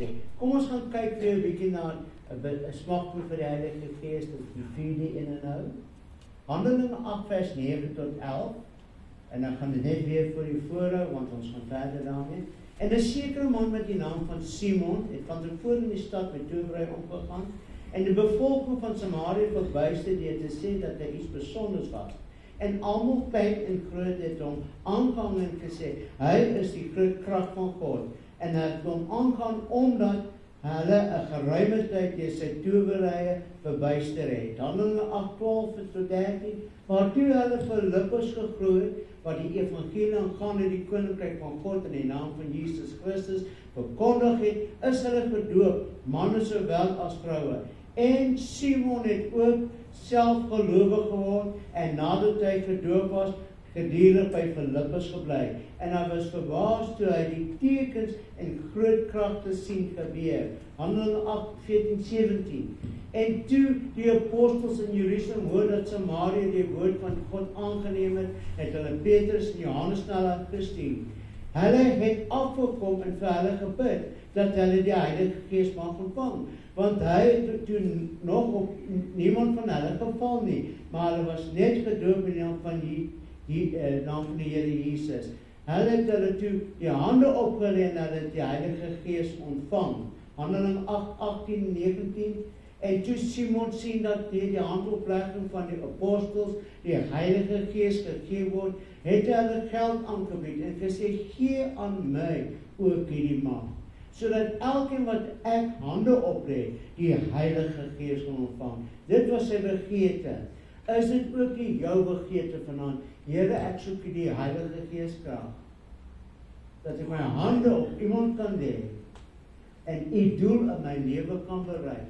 sê. Kom ons gaan kyk weer 'n bietjie na 'n smakproef vir die Heilige Gees, die 4de een en nou. Handelinge 8 vers 9 tot 11. En dan gaan dit net weer vir u voorhou, want ons gaan verder daarmee. En 'n sekere man met die naam van Simon het van tevore in die stad met towery omgegaan en die bevolking van Samaria verbuister deur te sê dat hy iets besonders was. En almal klein en groot het hom aangehang en gesê, hy is die groot krag van God. En hy het hom aangaan omdat hulle 'n geruime tyd deur sy towerye verbuister het. Handelinge 8:12 tot 13, maar toe hulle Filippus geglo het, wat die evangelie aangaande die koninkryk van God in die naam van Jesus Christus verkondig het, is hulle gedoop, manne sowel as vroue. En Simon het ook self gelowig geword en nadat hy gedoop was, gedurig by Filippus gebly. En hy was verbaas toe hy die tekens en groot kragte sien gebeur. Handelinge 8:14-17. En toe die apostels in Jerusalem hoor dat Samaria die woord van God aangeneem het hulle Petrus en Johannes na hulle gestuur. Hulle het afgekom en vir hulle gebid dat hulle die Heilige Gees mag ontvang, want hy het toen nog op niemand van hulle geval nie, maar hulle was net gedoop in die naam van naam van die Here Jesus. Hulle het hulle toe die hande opgelê en hulle het die Heilige Gees ontvang. Handelinge 8:18-19. En toe Simon sien dat deur die handoplegging van die apostels die Heilige Gees gegee word, het hy hulle geld aangebied en gesê, gee aan my ook hierdie mag, sodat elkeen wat ek hande oplê, die Heilige Gees gaan ontvang. Dit was sy begeerte. Is dit ook nie jou begeerte vanaand? Here, ek soek die Heilige Gees krag, dat ek my hande op iemand kan lê en u doel in my lewe kan bereik.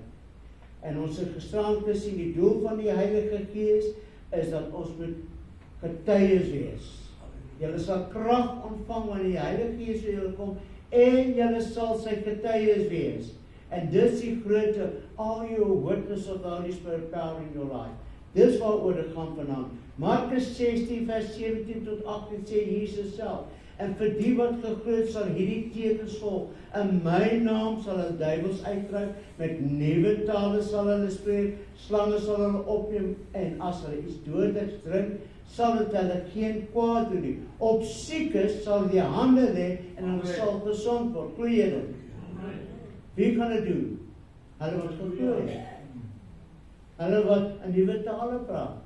En ons het gisterand gesien, die doel van die Heilige Gees is dat ons moet getuies wees. Julle sal krag ontvang wanneer die Heilige Gees vir julle kom en julle sal sy getuies wees. And dis die grootte, are you a witness of the Holy Spirit power in your life? Dis waaroor dit gaan vanaand. Markus 16 vers 17 tot 18 sê Jesus self, en vir die wat geglo het sal hierdie tekens volg. In my naam sal hulle duiwels uitdryf, met nuwe tale sal hulle spreek, slange sal hulle opneem, en as hulle iets dodeliks drink, sal dit hulle geen kwaad doen nie. Op siekes sal die hande lê en hulle sal gesond word. Glo jy dit? Wie kan dit doen? Hulle wat geglo het. Hulle wat in nuwe tale praat.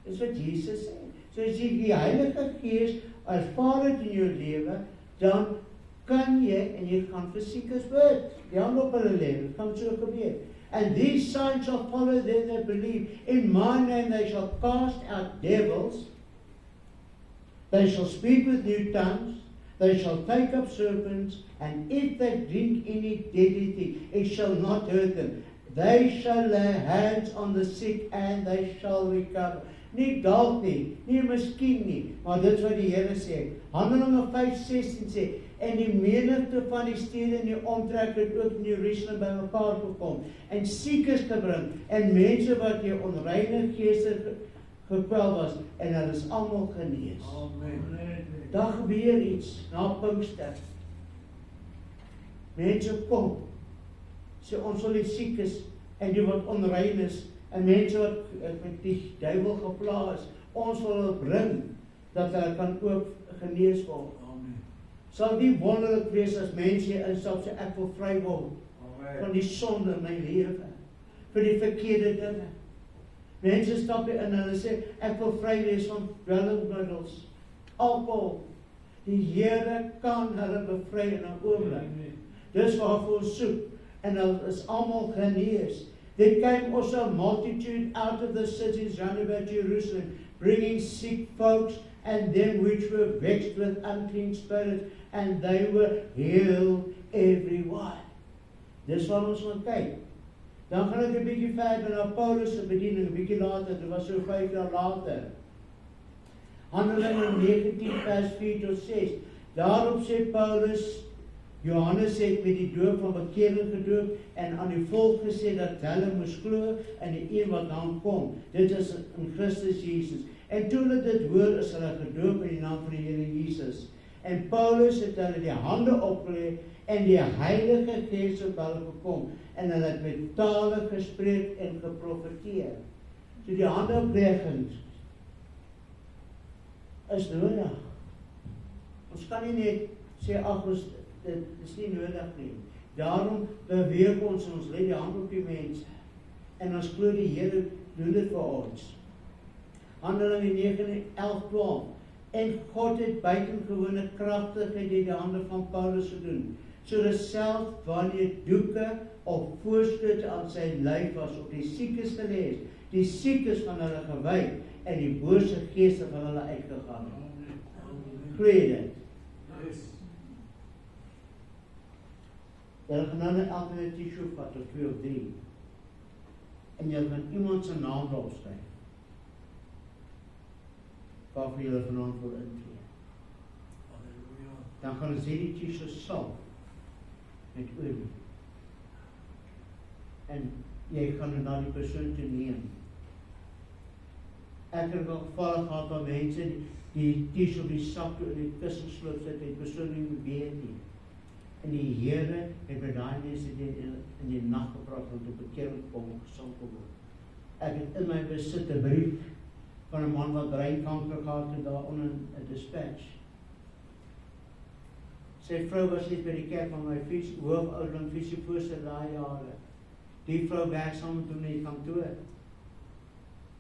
Dis wat Jesus sê. So as jy die Heilige Gees ervaar het in jou lewe, dan kan jy en jy gaan vir siekes bid. Die hande op hulle lê, dit kan so gebeur. And these signs shall follow them that believe. In my name they shall cast out devils. They shall speak with new tongues. They shall take up serpents. And if they drink any deadly thing, it shall not hurt them. They shall lay hands on the sick and they shall recover. Nie dalk nie, nie miskien nie, maar dit is wat die Here sê. Handelinge 5:16 sê, en die menigte van die stede in die omtrek het ook in Jerusalem bymekaar gekom, en siekes gebring, en mense wat deur onreine geeste gekwel was, en hulle is almal genees. Amen. Daar gebeur iets na Pinkster. Mense kom, sê ons sal die siekes en die wat onrein is, en mense wat met die duiwel gepla is, ons wil hulle bring, dat hulle kan ook genees word. Amen. Sal die wonderlik wees as mense instap sê, ek wil vry word van die sonde in my lewe, vir die verkeerde dinge. Mense stap in en hulle sê, ek wil vry wees van dwelmmiddels, alcohol. Die Here kan hulle bevry in 'n oomblik. Dis waarvoor ons soek, en hulle is almal genees. There came also a multitude out of the cities round about Jerusalem, bringing sick folks and them which were vexed with unclean spirits, and they were healed everyone. Dis wat ons gaan kyk. Dan gaan ek 'n bietjie verder na Paulus se bediening, 'n bietjie later, dit was so 5 jaar later. Handelinge 19 vers 4 tot 6. Daarop sê Paulus, Johannes het met die doop van bekering gedoop en aan die volk gesê dat hulle moes glo in die een wat dan kom. Dit is in Christus Jesus. En toe hulle dit hoor, is hulle gedoop in die naam van die Here Jesus. En Paulus het hulle die hande opgelê en die Heilige Gees op hulle gekom en hulle het met tale gespreek en geprofeteer. So die hande opleggings is nodig. Ons kan nie net sê, ag, dit is nie nodig nie. Daarom beweeg ons lê die hand op die mense. En ons glo die Here doen dit vir ons. Handelinge 9:11-12. En God het buitengewone kragtigheid in die hande van Paulus gedoen, sodat selfs wanneer doeke of voorskote aan sy lyf was op die siekes gelees, die siekes van hulle gewy en die bose geeste van hulle uitgegaan het. Glo jy dit? Jy gaan nou elke 'n tissue vat of 2 of 3 en jy gaan iemand se naam daarop skryf. Waarvoor jy vanaand wil intree. Dan gaan ons hierdie tissue salf met olie. En jy gaan dit na die persoon toe neem. Ek het wel gevallen gehad van mense die tissue op die sak toe in die kussen sloop sit en die persoon nie weet nie. En die Here het met daai mense in die nag gepraat want op 'n keer kom gesond word. Ek het in my besit 'n brief van 'n man wat breinkanker gehad het daar onder 'n dispatch. Sy vrou was net by die kerk van my hoofoudering visiepoorste daai jare. Die vrou werk saam met hom in die kantoor.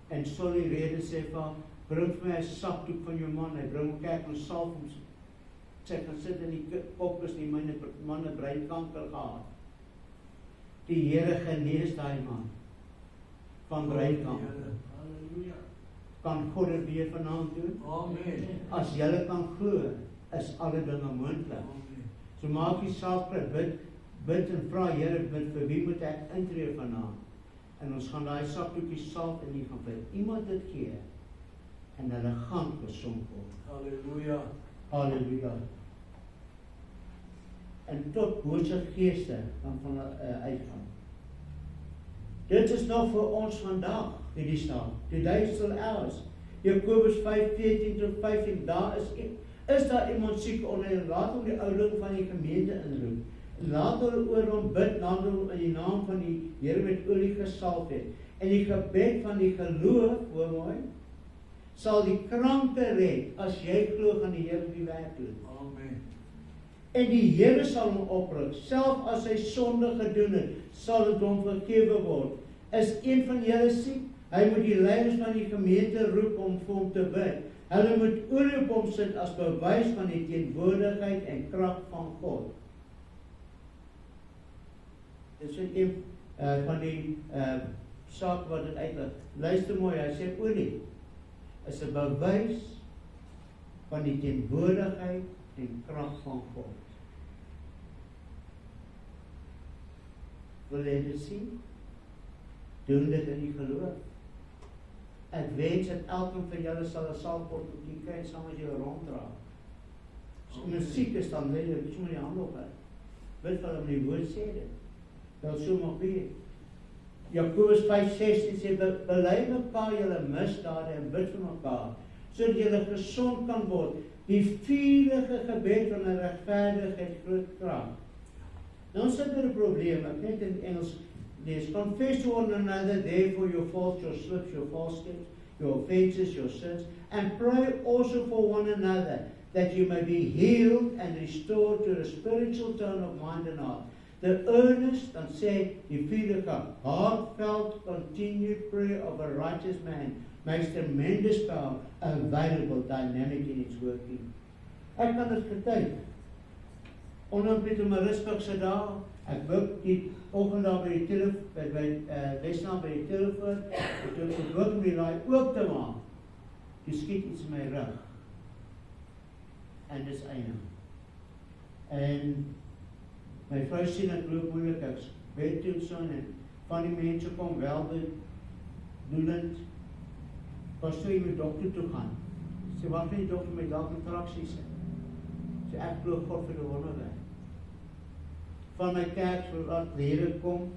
En sorry rede sê van, bring vir my 'n sakdoek van jou man, hy bring kerk en salf hom. Sy gaan sit in die kop is die man het breinkanker gehad. Die Here genees daai man van breinkanker. Halleluja. Kan God dit weer vanaand doen? Amen. As julle kan glo, is alle dinge moontlik. So maak jy saak, bid en vra Here, vir wie moet ek intree vanaand? En ons gaan daai sakdoekies salf en jy gaan vir iemand dit gee en hulle gaan gesond word. Halleluja. Halleluja. En tot bose geeste kan van uitgaan. Dit is nog vir ons vandag, hierdie staan. Today is still ours. Jakobus 5:14-15, daar is daar iemand siek onder en laat hom die ouderling van die gemeente inroep. Laat hulle oor hom bid, nadat hulle in die naam van die Here met olie gesalf het. En die gebed van die geloof, hoor mooi, sal die kranke red. As jy glo, gaan die Here die werk doen. Amen. En die Here sal hom oprig, self as hy sonde gedoen het, sal dit hom vergewe word. Is een van julle siek? Hy moet die leiers van die gemeente roep om vir hom te bid. Hulle moet olie op hom sit as bewys van die teenwoordigheid en krag van God. Dit is een van die saak wat dit uitlig. Luister mooi, hy sê olie is 'n bewys van die teenwoordigheid en krag van God. Wil jy dit sien? Doen dit in die geloof. Ek wens dat elkeen van julle sal 'n salfpot op die kry saam met julle ronddra. As iemand siek is, dan wil jy sommer die hand op hê. Bid vir hom die woord sê dit. Dat so mag wees. Jakobus 5:16 sê, bely mekaar julle misdade en bid vir mekaar, sodat julle gesond kan word. Die vurige gebed van 'n regverdige het groot krag. Nou sit er 'n probleem, ek net in Engels lees. Confess to one another therefore your faults, your slips, your false steps, your offenses, your sins, and pray also for one another, that you may be healed and restored to a spiritual tone of mind and heart. The earnest, dan sê die vurige, heartfelt, continued prayer of a righteous man makes tremendous power available, dynamic in its working. Ek kan dit getuig. Onder Pieter Marisburg se dae, ek werk die oggend daar by die telefoon, Wesnaam by die telefoon, toe ek werk om die laai oop te maak, toe skiet iets in my rug. En dis einde. En my vrou sien ek loop moeilik, ek bed toe so en van die mense kom welbedoelend, was toe jy met dokter toe gaan. Sê, wat kan die dokter met dalk in traksie sê? Sê, ek glo God vir die wonderwerk. Van my kerk laat lede kom,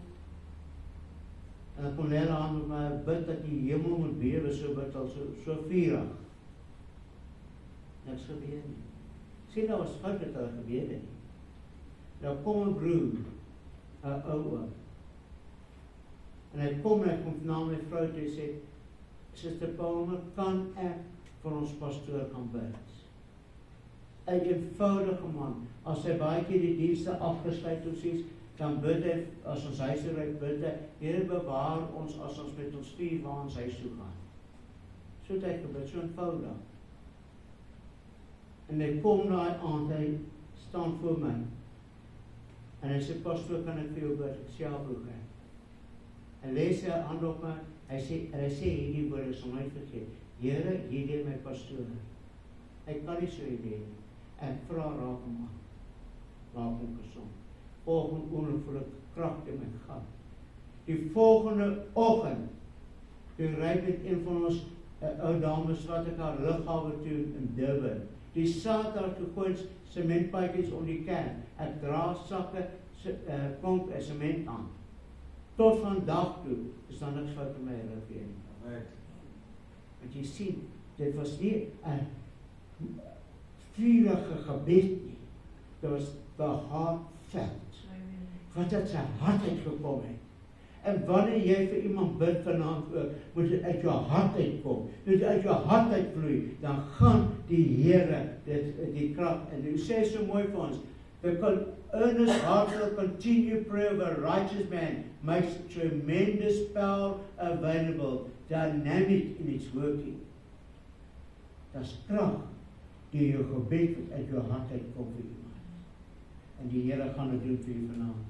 en ek kon lede aan met my bid dat die hemel moet bewe, so bid al so vurig. Niks gebeur nie. Sien daar was fout met hulle gebede nie. Nou kom 'n broer, 'n ou oom. En hy kom na my vrou toe en sê, Suster Palmer, kan ek vir ons pastoor gaan bid? 'n eenvoudige man, as hy baie keer die dienste afgesluit of sies, dan bid hy, as ons huis toe ry, bid hy, Here bewaar ons as ons met ons 4 waans huis toe gaan. So het hy gebid, so eenvoudig. En hy kom daai aand, hy staan voor my. En hy sê, pastoor, kan ek vir jou bid? Ek sê, ja, broer. En lees hy hand op my, hy sê hierdie woorde, sal my vergeet. Here, hierdie my pastoor. Hy kan nie so idee nie. Ek vra raak hom aan. Raak hom gesond. Volgende oomblik voel ek krag in my gat. Die volgende oggend, toe ry met een van ons ou dames wat ek haar lughawe toe in Durban. Die Saterdag toe gooi sementpypies om die kerk. Ek dra sakke klomp sement aan. Tot vandag toe is daar niks fout met my rug nie. Want jy sien, dit was nie 'n vurige gebed nie. Dit was the heartfelt. Wat uit sy hart uitgekom het. En wanneer jy vir iemand bid vanaand ook, moet dit uit jou hart uitkom. Moet dit uit jou hart uitvloei, dan gaan die Here die krag. En hy sê so mooi vir ons, the earnest heartfelt continued prayer of a righteous man makes tremendous power available, dynamic in its working. Dis krag die jou gebed uit jou hart uitkom vir iemand. En die Here gaan dit doen vir jou vanaand.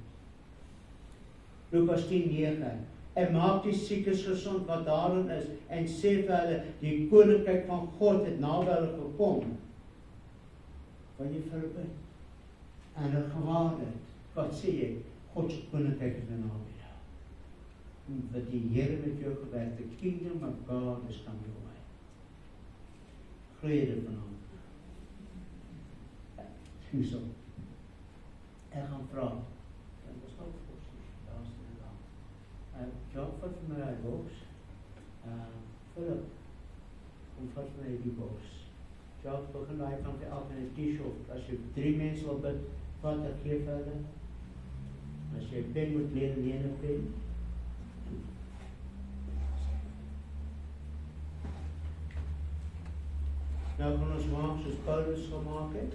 Lukas 10:9. En maak die siekes gesond wat daarin is en sê vir hulle, die koninkryk van God het naby hulle gekom. Wil jy vir hulle bid? En hulle gewaar het, wat sê jy? God se koninkryk is naby jou. Dat die Here met jou gewerk, the kingdom of God is coming your way. Glo dit vanaand. Hierso. Ek gaan vra. Job vat vir my die boks. Philip, kom vat vir my die boks. Job, begin daai van vir elke in 'n t-shirt. As jy 3 mense wil bid, vat ek gee vir hulle. As jy pen moet leen 'n pen. Nou gaan ons maak soos Paulus gemaak het.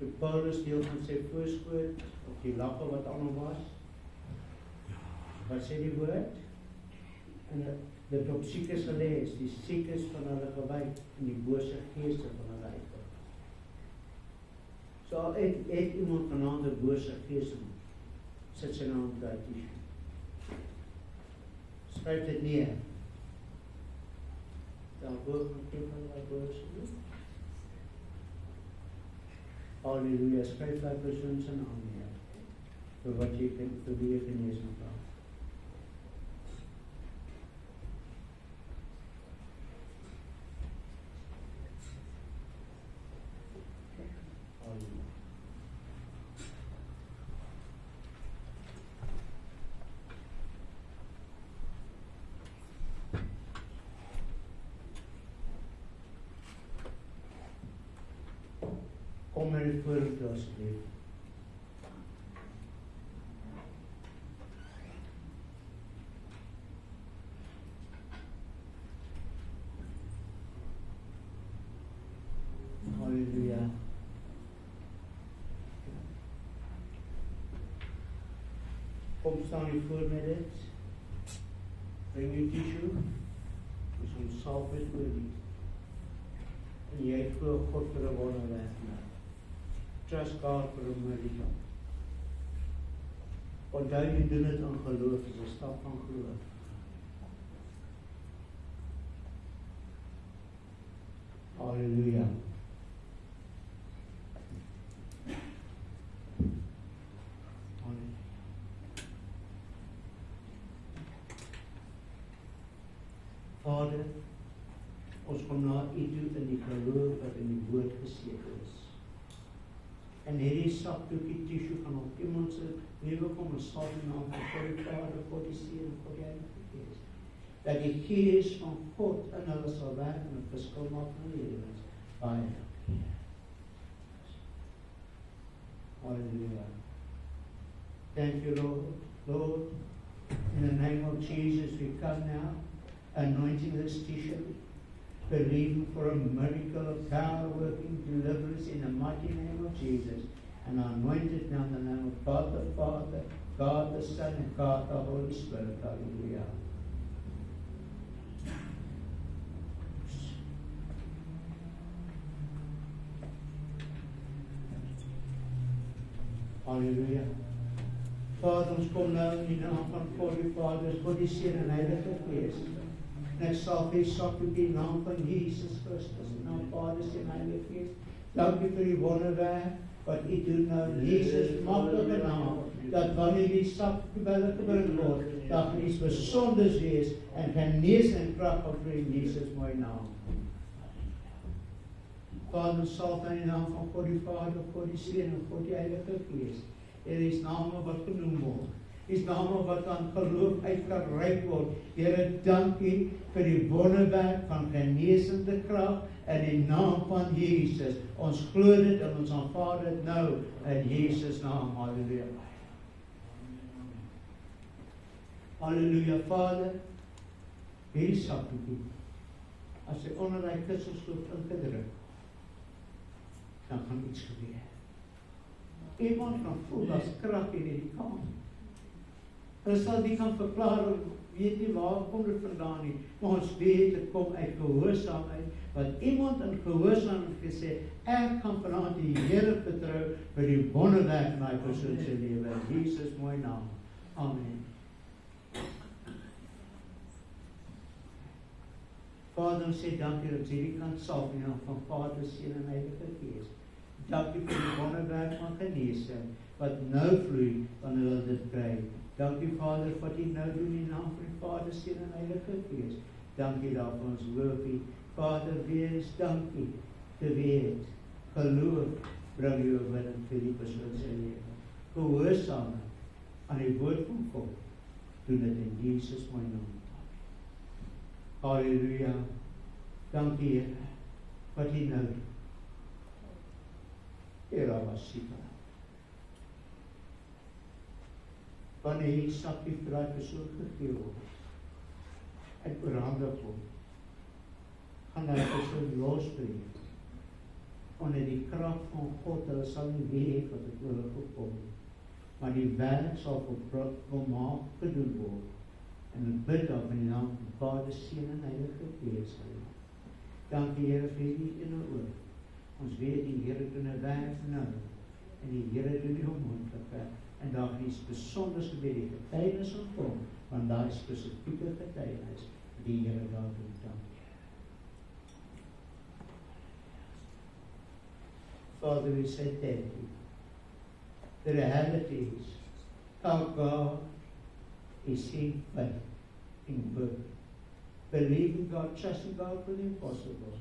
Toe Paulus deel van sy voorskoot op die lappe wat aan hom was. Wat sê die woord? En dit op siekes gelê is, die siekes van hulle gewyk en die bose geeste van hulle uitgekom. So al het iemand vanaand 'n bose gees in, sit sy naam op daai t-shirt. Skryf dit neer. Daar word met van daai bose gees. Halleluja, skryf daai persoon se naam neer. Vir wat jy kan vir wie jy genesing vra. Halleluja. Kom maar net voor toe asseblief. Halleluja. Kom staan hier voor met dit. Bring je tissue. Dus een salf is olie. En jy het voor God vir 'n wonderwerk gemaak. Trust God for a miracle. Onthou jy doen dit in geloof, dis 'n stap van geloof. Halleluja. Vader, ons kom na U toe in die geloof wat in die woord gesetel is. En hierdie sakdoekie tissue gaan op iemand se lewe kom en sal die naam van God die Vader, God die Seun en God die Heilige Gees. Dat die Gees van God in hulle sal werk en 'n verskil maak in hulle lewens. Baie dankie. Hallelujah. Thank you, Lord. Lord, in the name of Jesus, we come now, anointing this tissue, believing for a miracle of power working deliverance in the mighty name of Jesus. And I anoint it now in the name of God the Father, God the Son, and God the Holy Spirit. Hallelujah. Hallelujah. Vader, ons kom nou in die naam van God die Vader, God die Seun en Heilige Gees. En ek sal vir sak in die naam van Jesus Christus, in naam Vader, Seun en Heilige Gees. Dankie vir die wonderwerk wat U doen nou in Jesus maklike naam, dat wanneer die sak gebring word, dat iets besonders wees en genees en krag op in Jesus mooi naam. Vader, sal in die naam van God die Vader, God die Seun en God die Heilige Gees. Is name wat genoem word. Is name wat aan geloof uitgereik word. Here, dankie vir die wonderwerk van genesende krag in die naam van Jesus. Ons glo dit en ons aanvaar dit nou in Jesus naam. Halleluja. Halleluja, Vader. Hierdie sakkie. As hy onder die kussensloop ingedruk, dan gaan iets gebeur. Iemand kan voel as krag in die kamer. Hulle sal nie kan verklaar, weet nie waar kom dit vandaan nie, maar ons weet dit kom uit gehoorsaamheid, wat iemand in gehoorsaamheid gesê, ek kan vanaand die Here vertrou vir die wonderwerk in my persoon se lewe. In Jesus mooi naam. Amen. Vader, ons sê dankie dat hierdie kant salf in naam van Vader, Seun en Heilige Gees. Dankie vir die wonderwerk van genesing, wat nou vloei, wanneer hulle dit kry. Dankie Vader, wat U nou doen in naam van die Vader, Seun en Heilige Gees. Dankie daarvoor ons loof U. Vader, wees dankie, te weet, geloof, bring U oorwinning vir die persoon se lewe. Gehoorsaam aan die woord van God, doen dit in Jesus mooi naam. Halleluja. Dankie Here, wat U nou doen. Era wasika. Wanneer die sakkie vir daai persoon gegee word, uit oorhandig word, gaan daai persoon losbreek. Onder die krag van God, hulle sal nie weet wat het oor gekom het, maar die werk sal volmaak gedoen word. En ek bid daar in die naam van Vader, Seun en Heilige Gees. Dankie Here vir die innerlijk. Ons weet die Here doen 'n werk nou, en die Here doen die onmoontlike, en daar is besonders gebeur die getuienis van kom, van daai spesifieke getuienis, die Here daar doen. Dankie. Father, we say thank you. The reality is, our God is seeing faith in birth. Believing God, trusting God for the impossible.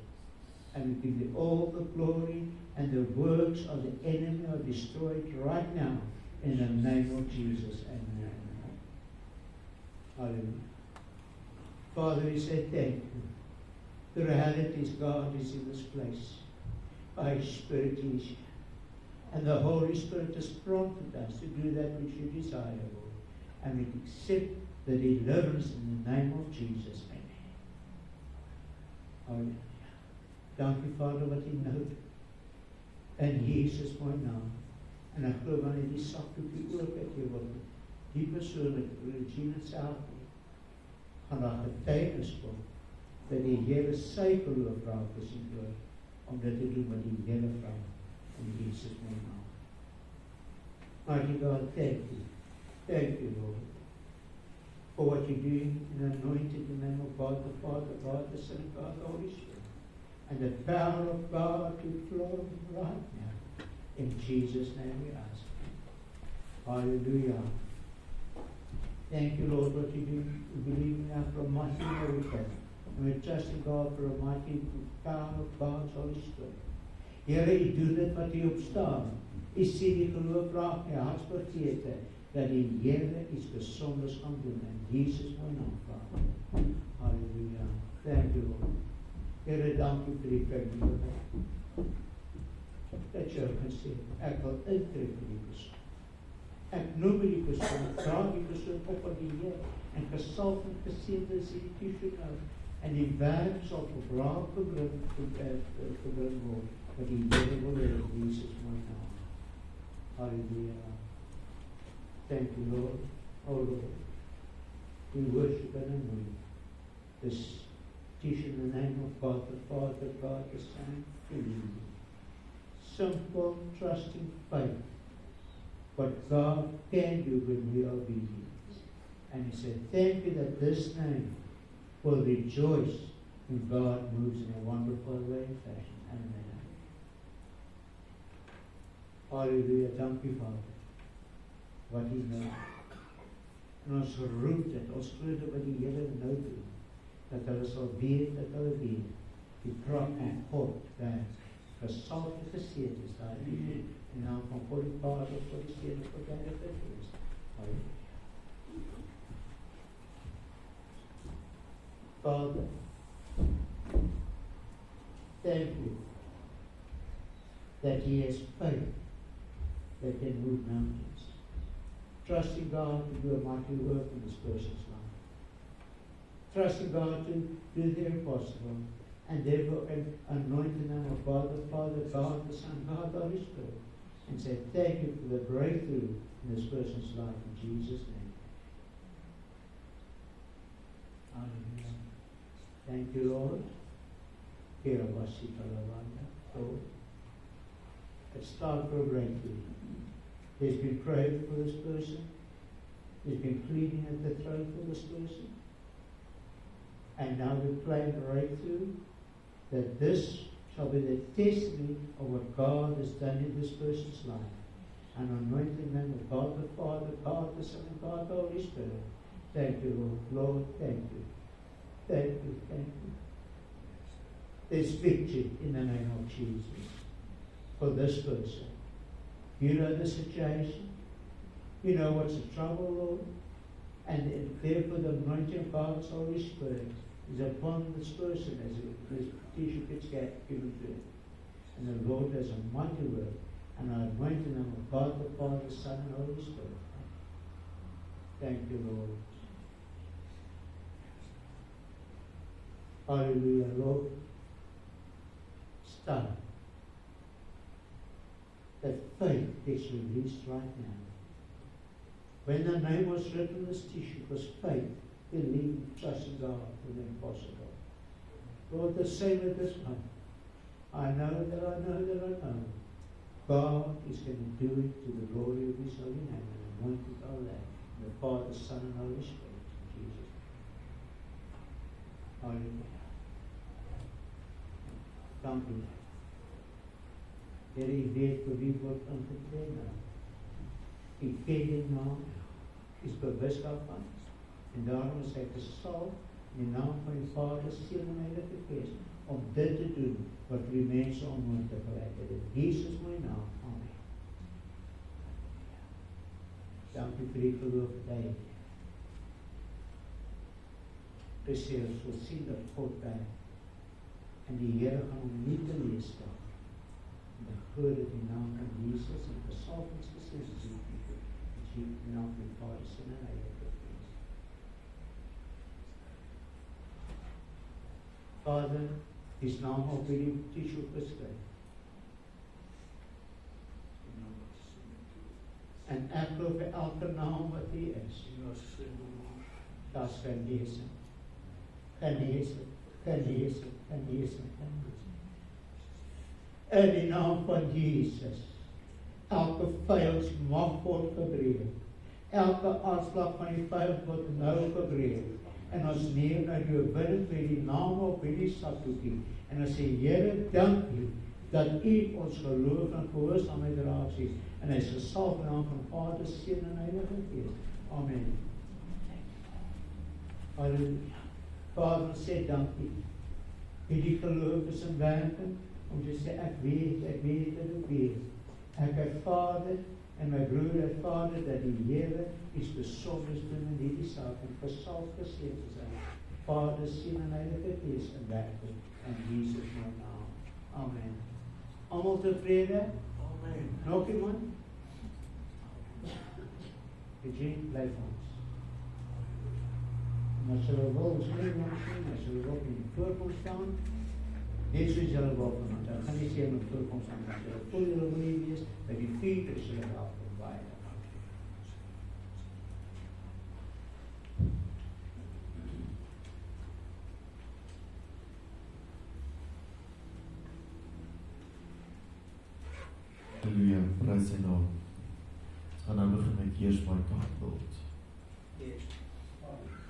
And we give you all the glory, and the works of the enemy are destroyed right now in the name of Jesus. Amen. Hallelujah. Father, we say thank you. The reality is God is in this place. By His Spirit is here. And the Holy Spirit has prompted us to do that which you desire, Lord. And we accept the deliverance in the name of Jesus. Amen. Hallelujah. Dankie Vader wat U nou in Jesus mooi naam. En ek glo wanneer die sakdoekie ook uitgee word, die persoon met Regina self gaan daar getuienis kom dat die Here sy geloof raak gesien word om dit te doen wat die Here vra in Jesus mooi naam. Mighty God, thank you. Thank you, Lord, for what you're doing in the anointed name of God the Father, God the Son, God the Holy Spirit. And the power of God to flow right now. In Jesus' name we ask. Hallelujah. Thank you, Lord, what you do. We believe now for a mighty miracle. And we're trusting God for a mighty power of God's Holy Spirit. Here, U doen dit wat U opstaan. U sien die geloof raak my hartsvergete, dat die Here iets besonders gaan doen. In Jesus my naam, Vader. Halleluja. Thank you, Lord. Here, dank U vir die vermoede. Dat jy kan sê, ek wil intrek in die persoon. Ek noem die persoon, ek draag die persoon op aan die Heer, en gesalf en geseënd is die tissue nou, en die werk sal op raak gebring word, wat die Heer wil hê in Jesus my naam. Hallelujah. Thank you, Lord. Oh Lord, we worship and anoint this tissue in the name of God the Father, God the Son, and Jesus. Simple, trusting faith. What God can do when we are obedient. And He said, thank you that this name will rejoice when God moves in a wonderful way and fashion. Amen. Hallelujah. Thank you, Father. Wat Hy nou. En ons roep dit, ons glo dit wat die Here nou doen. Dat hulle sal weet, dat hulle weet. Die kracht van God werk. Gesalf en geseënd is daar in naam van God die Vader, God die Seun en God die Heilige Gees. Halleluja. Father, thank you that He has faith that can move mountains. Trusting God to do a mighty work in this person's life. Trusting God to do the impossible. And therefore anointing them of God the Father, God the Son, God the Holy Spirit. And say, thank you for the breakthrough in this person's life in Jesus' name. Hallelujah. Thank you, Lord. Lord, let's start for a breakthrough. There's been prayer for this person. There's been pleading at the throne for this person. And now we claim breakthrough, that this shall be the testimony of what God has done in this person's life. And anointing them with God the Father, God the Son, and God the Holy Spirit. Thank you, Lord. Lord, thank you. Thank you, thank you. There's victory in the name of Jesus for this person. You know the situation. You know what's the trouble, Lord. And therefore the anointing of God's Holy Spirit is upon this person as this tissue gets given to him. And the Lord does a mighty work, and I anointing them with God the Father, Son, and Holy Spirit. Thank you, Lord. Hallelujah, Lord. Start. That faith gets released right now. When the name was written on this tissue, was faith, believe, trusting God for the impossible. Lord, the same with this one. I know that I know that I know. God is going to do it to the glory of His holy name and anoint it all that. The Father, Son, and Holy Spirit. In Jesus' name. Hallelujah. Dank U. Here, U weet vir wie word aangetree nou. U ken die naam, is bewus daarvan, en daarom is hy gesalf in die naam van die Vader, Seun en Heilige Gees, om dit te doen wat die mense onmoontlik gelyk het. In Jesus my naam. Amen. Dankie vir die geloof tyd. Gesê ons wil sien dat God werk, en die Here gaan hom nie te lees staan. En ek glo dit in die naam van Jesus en gesalf ons gesê is in die naam van die Vader, Seun en Heilige Gees. Vader, His naam op die tissue geskryf. En ek glo vir elke naam wat Hy is. Daar's genesing. Genesing, genesing, genesing, genesing. In die naam van Jesus. Elke vyand word gebreek. Elke aanslag van die vyand word nou gebreek. En ons neem nou die oorwinning met die naam op hierdie sakdoekie. En ons sê, Here, dank U dat U ons geloof en gehoorsaamheid raak sien. En hy is gesalf in die naam van Vader, Seun en Heilige Gees. Amen. Halleluja. Vader, ons sê dankie. Hierdie geloof is in werking. om te sê, ek weet dat ek weet. Ek ervaar dit, en my broer ervaar dit, dat die Here iets besonders doen in hierdie saak, en gesalf geseën te zijn. Vader, Seun en Heilige Gees in werking, in Jesus naam. Amen. Almal tevrede? Amen. Nog iemand? Eugene, blijf ons. En as julle wil, ons kry ons sien, as julle wil in die voorkom staan, net soos julle wil vanavond, dan gaan nie sê in die voorkom staan, as julle voel julle wil nie wees, by die vuur is julle welkom baie. Halleluja, prys sy naam. En dan begin ek eers my kaart word. Yes. Fire.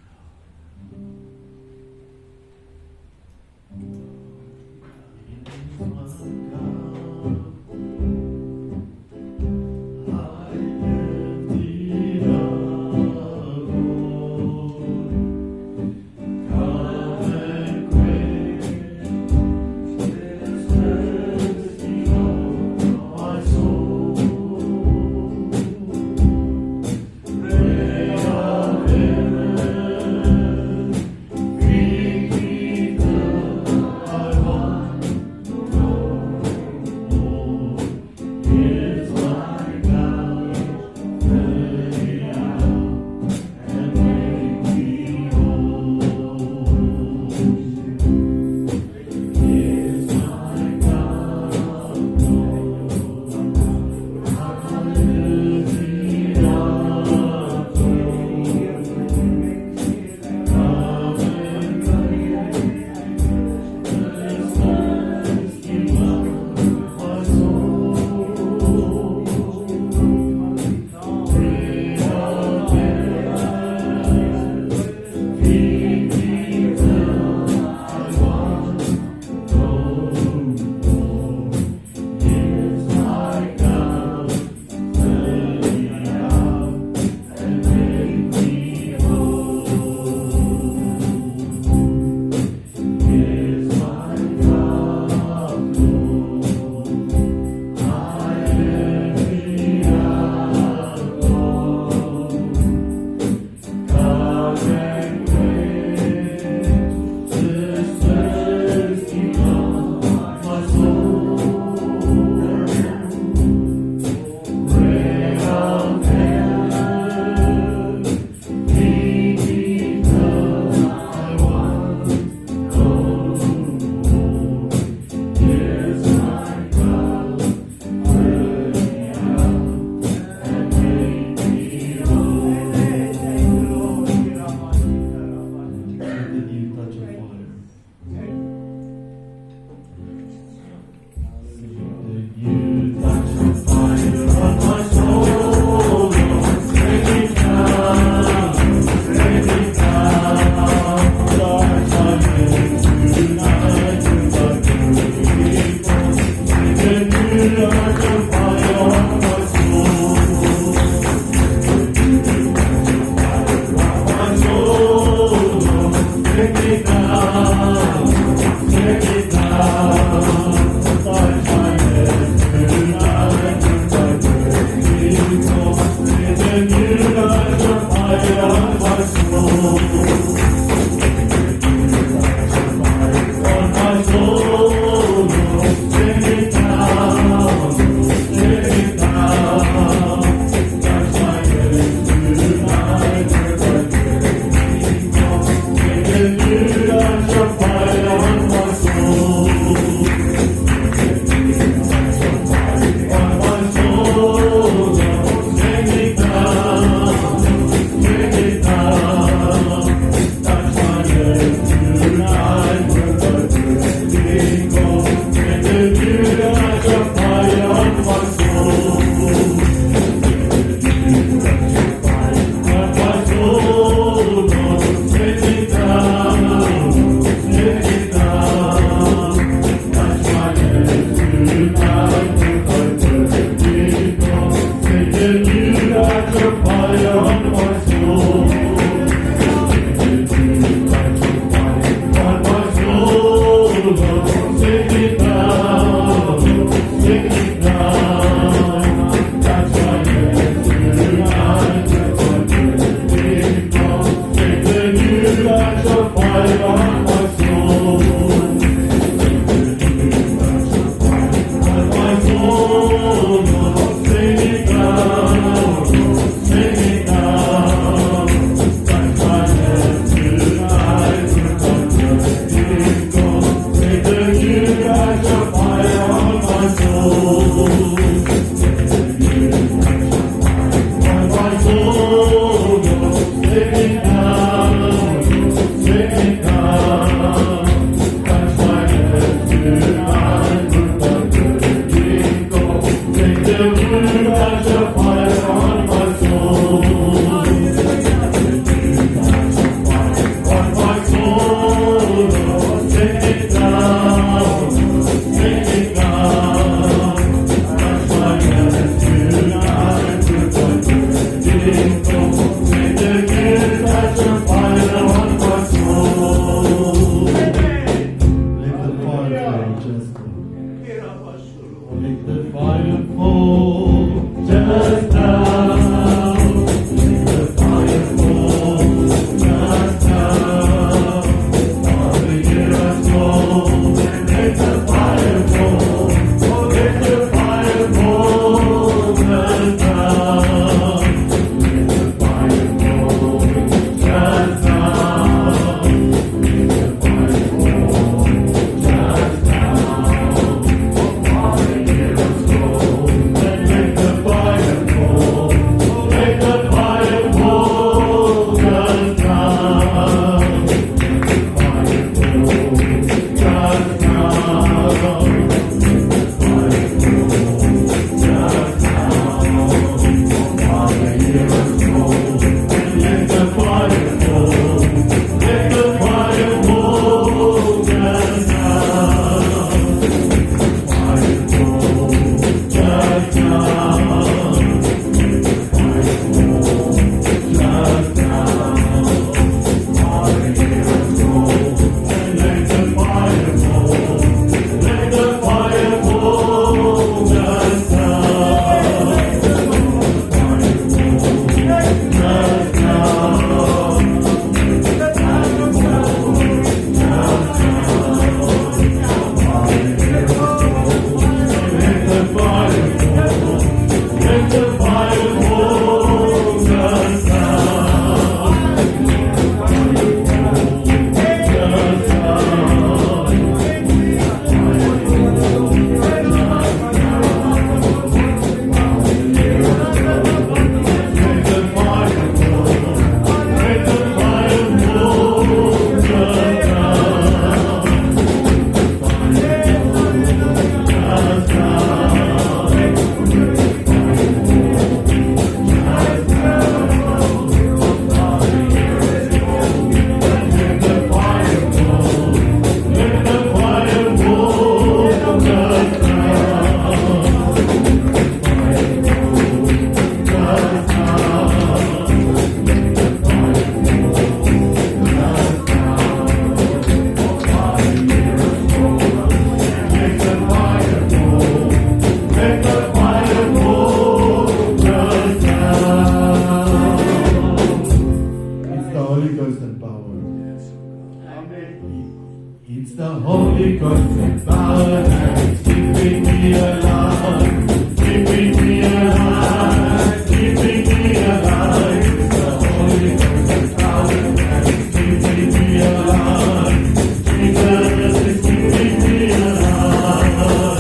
It's the Holy Ghost and power and it's keeping me alive, keeping me alive, keeping me alive. It's the Holy Ghost and power and it's keeping me alive. Jesus is keeping me alive.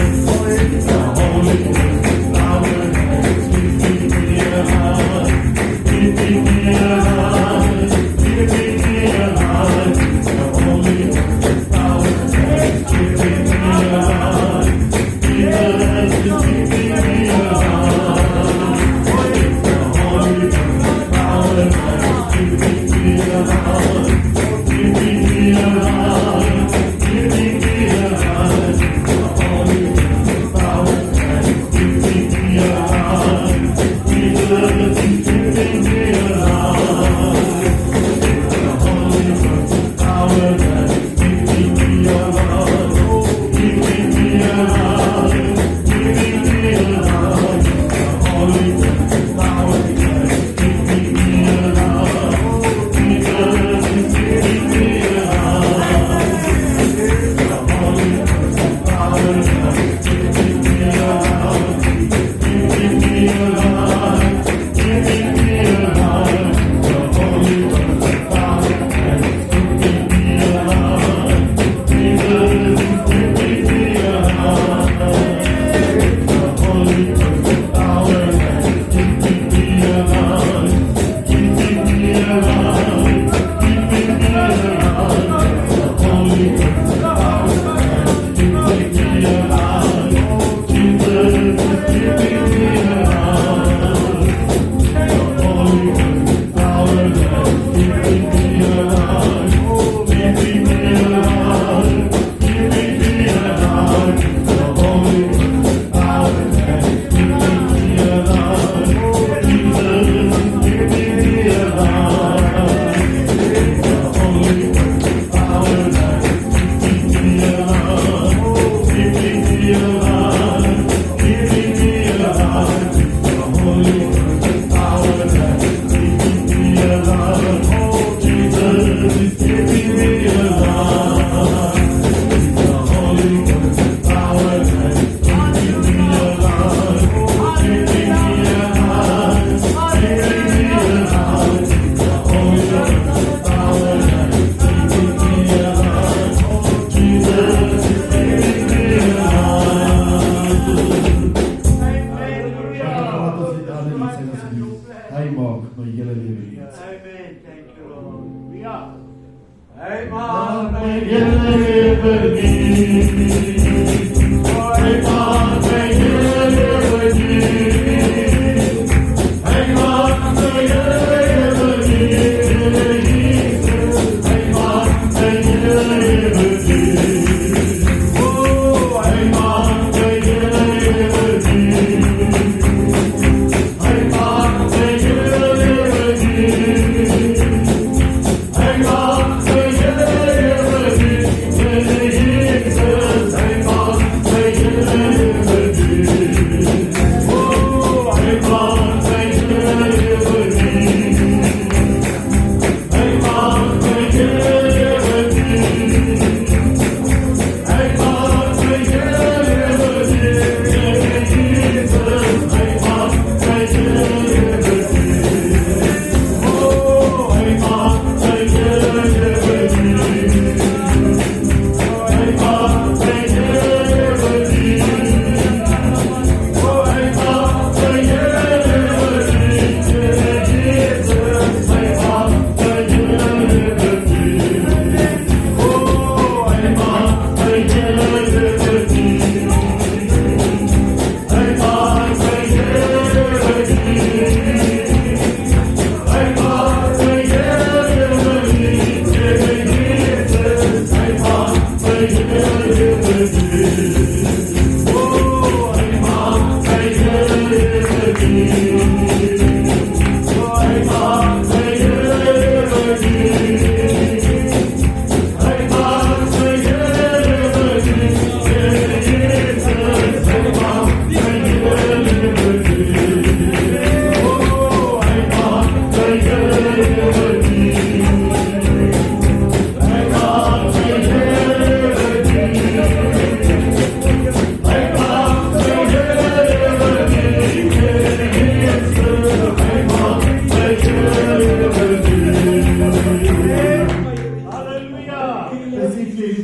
It's the Holy Ghost and power and it's keeping me alive, keeping me alive, keeping me alive. It's the Holy Ghost and power and it's keeping me alive. Jesus is keeping me alive. It's the Holy Ghost and power and it's keeping me alive, keeping me alive, keeping me alive. It's the Holy Ghost and power and it's keeping me alive. Jesus is keeping me alive. It's the Holy Ghost and power and it's keeping me alive, keeping me alive, keeping me alive. It's the Holy Ghost and power and it's keeping me alive. Jesus is keeping me alive. It's the Holy Ghost and power and it's keeping me alive, keeping me alive, keeping me alive. The Holy Ghost and power and it's keeping me alive. Jesus is keeping me alive. The Holy Ghost and power and it's keeping me alive, keeping me alive, keeping me alive. The Holy Ghost and power and it's keeping me alive. Jesus is keeping me alive. The Holy Ghost and power and it's keeping me alive, keeping me alive, keeping me alive. The Holy Ghost and power and it's keeping me alive. Jesus is keeping me alive. The Holy Ghost and power and it's keeping me alive, keeping me alive, keeping me alive. The Holy Ghost and power and it's keeping me alive. Jesus is keeping me alive. The Holy Ghost and power and it's keeping me alive, keeping me alive, keeping me alive. The Holy Ghost and power and it's keeping me alive. Jesus is keeping me alive. Laat ons dit alle lied sing asseblief. Hy maak my hele lewe iets. Amen. Thank you, Lord. Ja. Hey, Maak man. my hele lewe iets. Hy maak my hele lewe iets. Hy maak my hele lewe iets. Hy maak my hele lewe iets. Oh, hy maak my hele lewe iets. Hy maak my hele lewe iets. Hy maak my hele lewe iets. Jesus, hy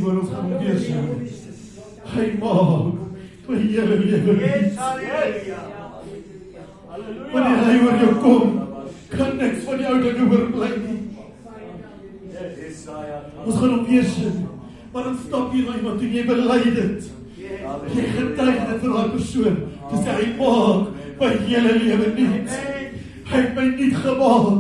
waarvoor ons gaan wees. Hy maak my hele lewe nuut. Wanneer hy oor jou kom, kan niks van die ou dinge oorbly nie. Ons gaan hom weer sien, maar dan stap jy na iemand en jy bely dit. Jy getuig dit vir daai persoon, te sê hy maak my hele lewe nuut. Hy het my nuut gemaak.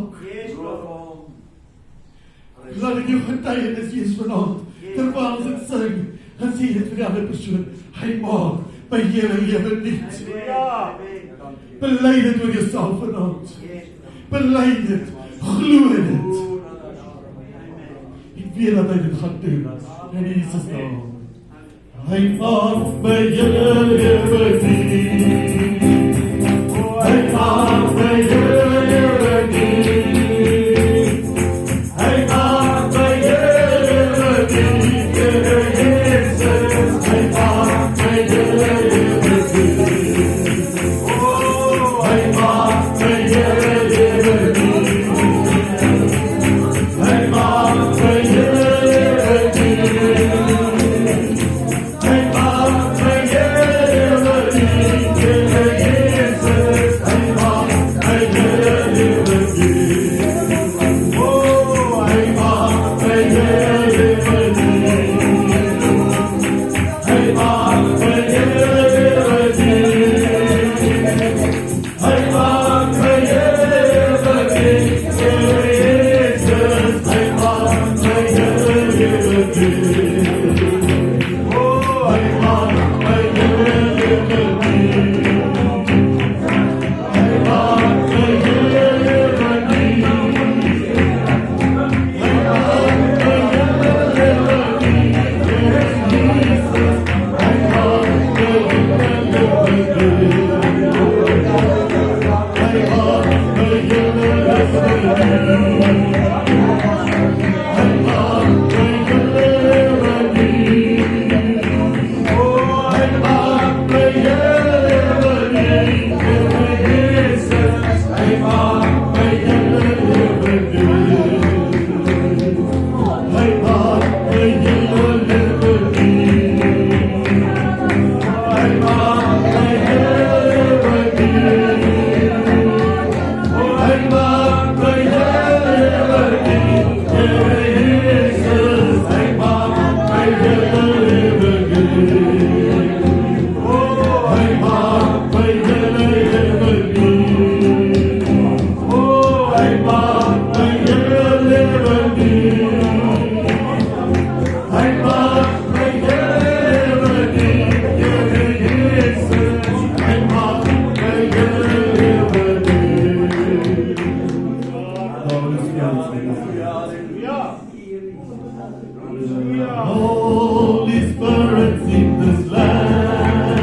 Laat ek jou getuienis wees vanaand, terwyl ons dit sing, dan sê dit vir die ander persoon, hy maak my hele lewe nuut. Bely dit oor jouself vanaand. Bely dit, glo dit. Ek weet dat hy dit gaan doen, in Jesus naam. Hy maak my hele lewe nuut. Hy maak my hele lewe nuut. Hy maak my hele lewe nuut. Here Jesus, hy maak my hele lewe nuut. Hy maak my hele lewe nuut. Hy maak my hele lewe nuut. Holy Spirit, in this land,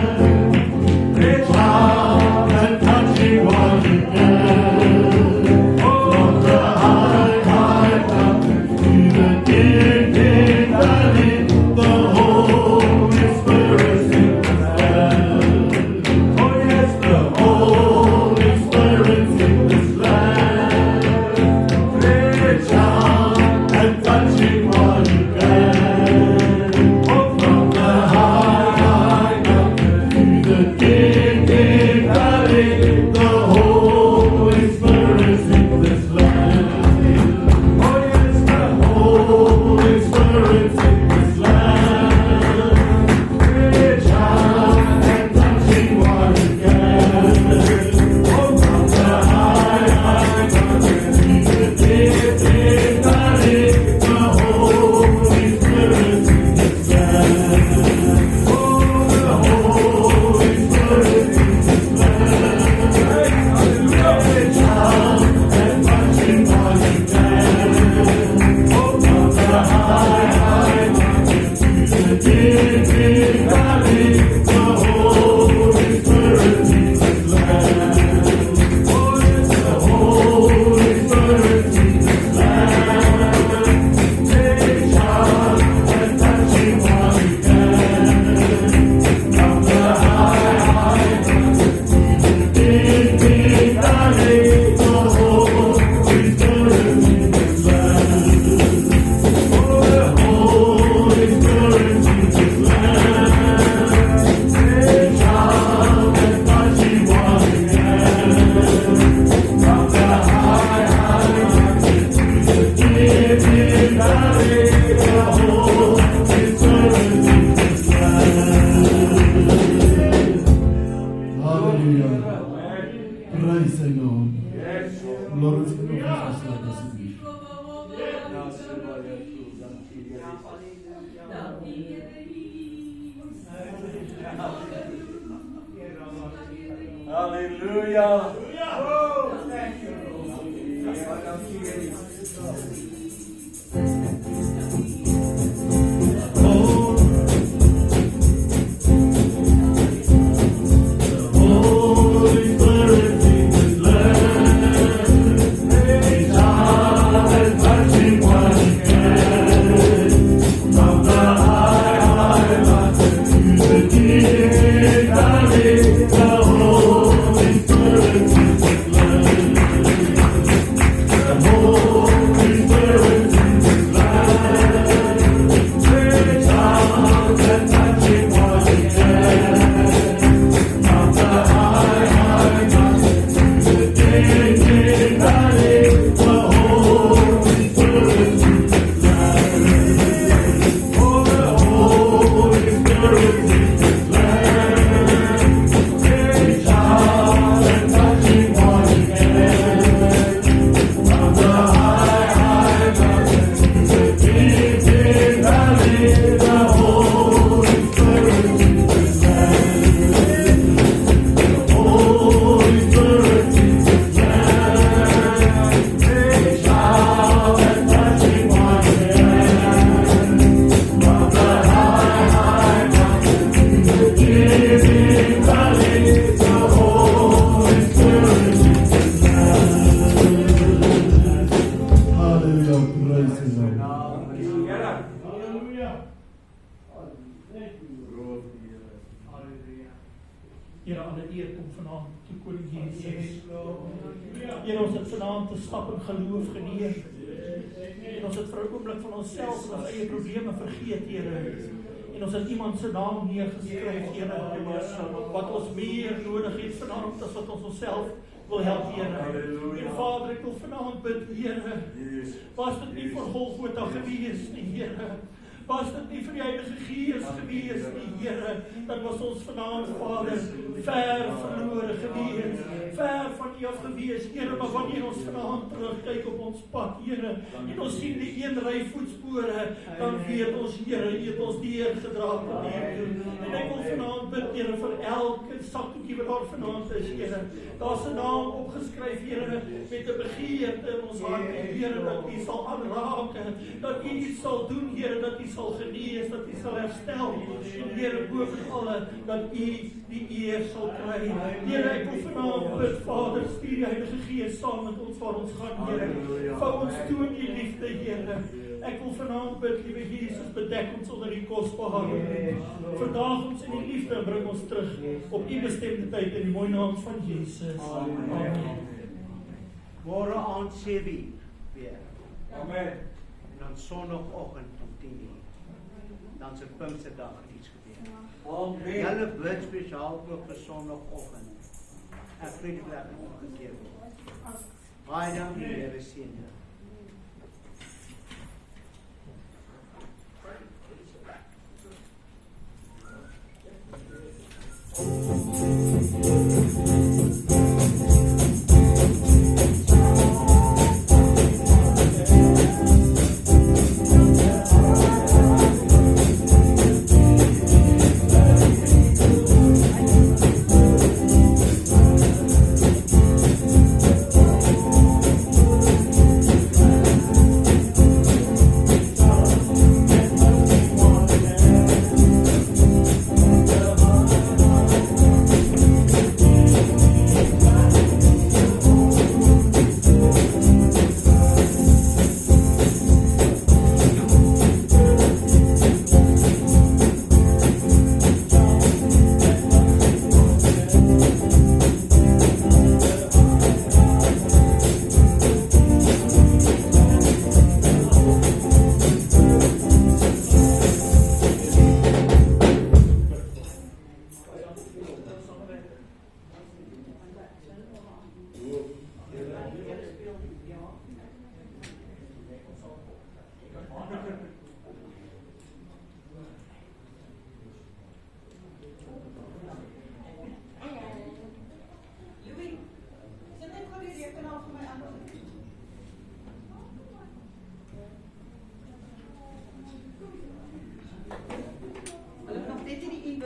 reach out and touch him while you can. From the high mountain to the dim valley, the Holy Spirit in this land. Oh yes, the Holy Spirit in this land. Reach out and touch him while you can. Hallelujah. Oh, thank you, Holy Spirit in this land, reach out and touch him while he can. From the high mountain to the deep valley, the Holy Spirit in this land. The Holy Spirit in this land, reach out and touch him while he can. Here, alle eer kom vanaand toe koning Jesus. Here, ons het vanaand te stap in geloof geneem. En ons het vir 'n oomblik van onsself en ons eie probleme vergeet, Here. En ons het iemand se naam neergeskryf, Here, wat ons meer nodig het vanaand as wat ons onsself wil help, Here. En Vader, ek wil vanaand bid, Here, was dit nie vir Golgotha gewees nie, Here. Was dit nie vir die Heilige Gees gewees nie, Here, dan was ons vanaand, Vader, ver verlore gewees, ver van U af gewees, Here, maar wanneer ons vanaand terugkyk op ons pad, Here, en ons sien die een ry voetspore, dan weet ons, Here, U het ons deurgedra tot hier toe. En ek wil vanaand bid, Here, vir elke sakdoekie wat daar vanaand is, Here. Daar's 'n naam opgeskryf, Here, met 'n begeerte in ons hart, Here, dat U sal aanraak, dat U iets sal doen, Here, dat U sal genees, dat U sal herstel, en Here, boven alle, dat U die eer sal kry. Here, ek wil vanaand bid, Vader, stuur die Heilige Gees saam met ons waar ons gaan, Here. Vou ons toe in die liefde, Here. Ek wil vanaand bid, liewe Jesus, bedek ons onder die kosbare. Verdaag ons in die liefde en bring ons terug op U bestemde tyd in die mooi naam van Jesus. Amen. Môre aand 7:00 weer. Amen. En dan Sondagoggend om 10:00. Dan se Pinksterdag het iets gebeur. Amen. Julle bid spesiaal ook vir Sondagoggend. Ek preek dat omgekeer word. Baie dankie, Here seën julle.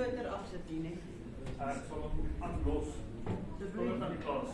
suiker afsit hier, nee. Ek sal hom aanlos. Tot aan die klas.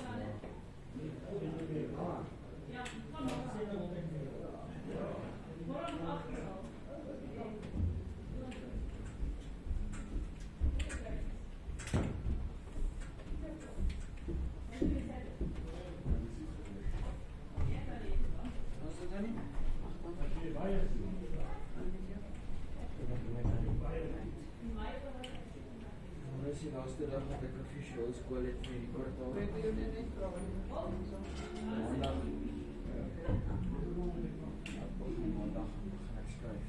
Dis die laaste dag wat ek officieel skool het vir die kwartaal. Maandag gaan ek skryf.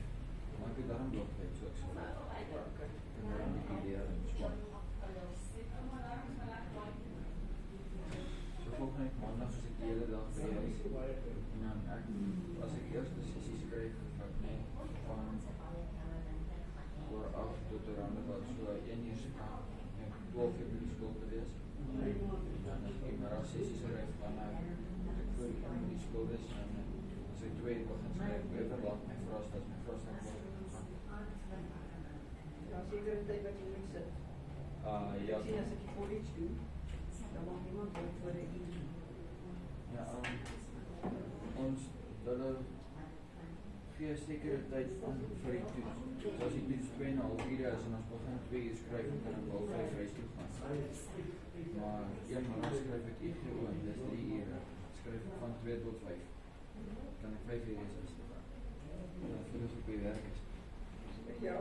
Maar ek het daarom blokheid, so ek sal daarom die idee en swart. So volgende maandag is ek die hele dag by huis. En dan as ek eerste sessie skryf, gaan ek net van voor 8 tot around about so 1 uur se kant. 12 uur by die skool te wees. En as ek maar as sessies skryf, dan ek voor die skool is, en as ek 2 uur begin skryf, laat my vras, dat my vras dan word gegaan. Ja, seker die tyd wat jy moet sit. Ja. Ek sien as ek die college doen, dan mag niemand ook voor die uur. Ja, ons, hulle gee sekere tyd aan vir die toets. So as die toets 2,5 uur is, en ons begin 2 uur skryf, dan kan ek wel 5 huis toe gaan. Maar maar dan skryf ek IGO, en dis 3 uur. Skryf ek van 2 tot 5. Kan ek 5 uur is huis toe gaan. Dan voel ek op die werk is. Ja.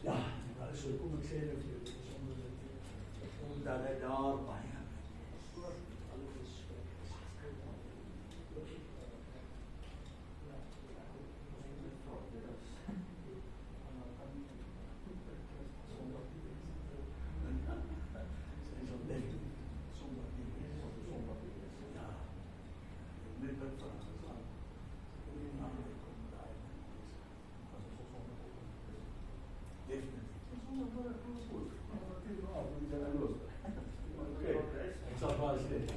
Ja, so kom ek sê dat jy omdat hy daar baie alles is.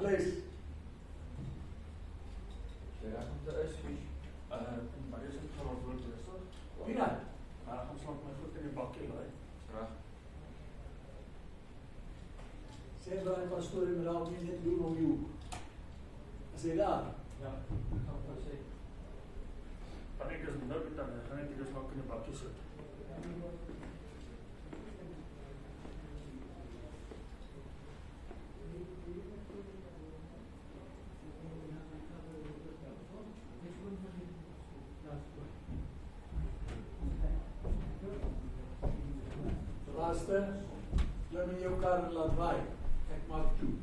Please. Ja, komt er is vis. Maar is het verantwoord is dat? Pina. Maar gaan slap my goed in die bakkie laai. Graag. Sê vir die pastoor en raak nie net doen om jou. As hy daar. Ja, ek gaan vir sê. Dan ek is nou met dan gaan ek dus nog in die bakkie sit. Laaste, klim in jou kar en laat waai. Ek maak toe.